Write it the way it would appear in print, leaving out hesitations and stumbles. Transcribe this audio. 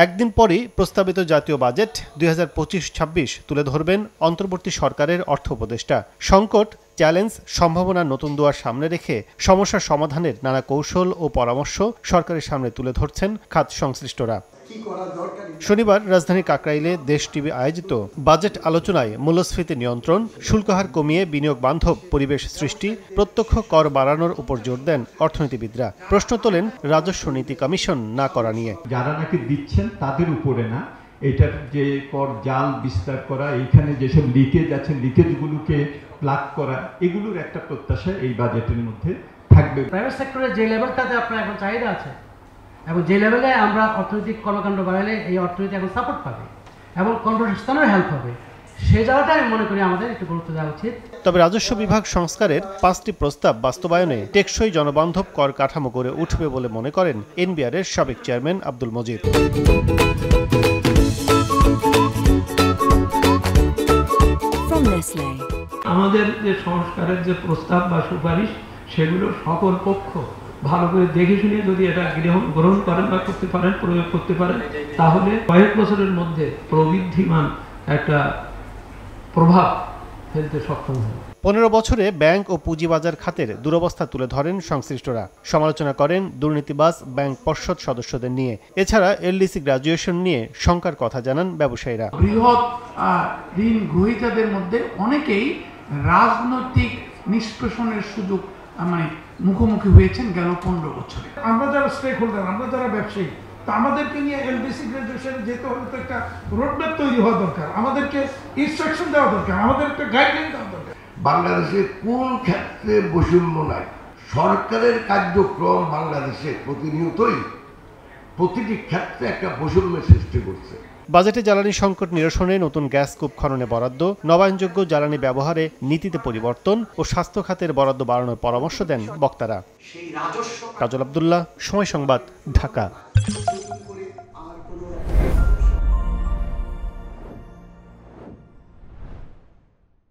একদিন পরই প্রস্তাবিত জাতীয় বাজেট ২০২৫-২৬ তুলে ধরবেন অন্তর্বর্তী সরকারের অর্থ উপদেষ্টা। সংকট, চ্যালেঞ্জ, সম্ভাবনার নতুন দুয়ার সামনে রেখে সমস্যার সমাধানের নানা কৌশল ও পরামর্শ সরকারের সামনে তুলে ধরছেন খাত সংশ্লিষ্টরা। শনিবার রাজধানী কাকরাইলে দেশ টিভি আয়োজিত বাজেট আলোচনায় মূল্যস্ফীতি নিয়ন্ত্রণ, শুল্কহার কমিয়ে বিনিয়োগ বান্ধব পরিবেশ সৃষ্টি, প্রত্যক্ষ কর বাড়ানোর উপর জোর দেন অর্থনীতিবিদরা। প্রশ্ন তোলেন রাজস্ব নীতি কমিশন না করা নিয়ে। যারা নাকি দিচ্ছেন তাদের উপরে না, এটার যে কর জাল বিস্তার করা, এইখানে যেসব লিকেজ আছে লিকেজগুলোকে প্লাগ করা, এগুলোর একটা প্রত্যাশা এই বাজেটের মধ্যে থাকবে। প্রাইভেট সেক্টরের যে লেভেলটাতে আপনার এখন চাহিদা আছে এবং যে লেভেলে আমরা অর্থনৈতিক কর্মকাণ্ড বাড়ালে এই অর্থনীতি এখন সাপোর্ট পাবে এবং কর্মসংস্থানের হেল্প হবে, সে জায়গাটা আমি মনে করি আমাদের একটু গুরুত্ব দেওয়া উচিত। তবে রাজস্ব বিভাগ সংস্কারের 5টি প্রস্তাব বাস্তবায়নে টেকসই জনবান্ধব কর কাঠামো গড়ে উঠবে বলে মনে করেন এনবিআরের সাবেক চেয়ারম্যান আব্দুল মজিদ। আমাদের যে সংস্কারের যে প্রস্তাব বা সুপারিশ, সেগুলো সকল পক্ষ ভালো করে দেখে শুনে যদি এটা গ্রহণ করেন বা করতে পারেন, প্রয়োগ করতে পারেন, তাহলে কয়েক বছরের মধ্যে প্রবৃদ্ধিমান একটা প্রভাব ফেলতে সক্ষম হবে। 15 বছরে ব্যাংক ও পুঁজিবাজার খাতের দুরবস্থা তুলে ধরেন সংশ্লিষ্টরা। সমালোচনা করেন দুর্নীতিবাজ ব্যাংক পর্ষদ সদস্যদের নিয়ে। এছাড়া এলডিসি গ্রাজুয়েশন নিয়ে শঙ্কার কথা জানান ব্যবসায়ীরা। বৃহৎ ঋণ গ্রহীতাদের মধ্যে অনেকেই রাজনৈতিক নিষ্পেষণের সুযোগ মুখোমুখি হয়েছেন গেল 15 বছরে। আমরা যারা স্টেক হোল্ডার, আমরা যারা ব্যবসায়ী, তো আমাদেরকে নিয়ে এলডিসি গ্রাজুয়েশনে যেতে হলে তো একটা রোডম্যাপ তৈরি হওয়া দরকার, আমাদেরকে ইনস্ট্রাকশন দেওয়া দরকার, আমাদের একটা গাইডলাইন দেওয়া দরকার। বাংলাদেশে কোন ক্ষেত্রে বৈষম্য নাই? সরকারের কার্যক্রম বাংলাদেশে প্রতিনিয়তই প্রতিটি ক্ষেত্রে একটা বৈষম্যের সৃষ্টি করছে। বাজেটে জ্বালানি সংকট নিরসনে নতুন গ্যাস কূপ খননে বরাদ্দ, নবায়নযোগ্য জ্বালানি ব্যবহারে নীতিতে পরিবর্তন ও স্বাস্থ্য খাতের বরাদ্দ বাড়ানোর পরামর্শ দেন বক্তারা। কাজল আব্দুল্লাহ, সময় সংবাদ, ঢাকা।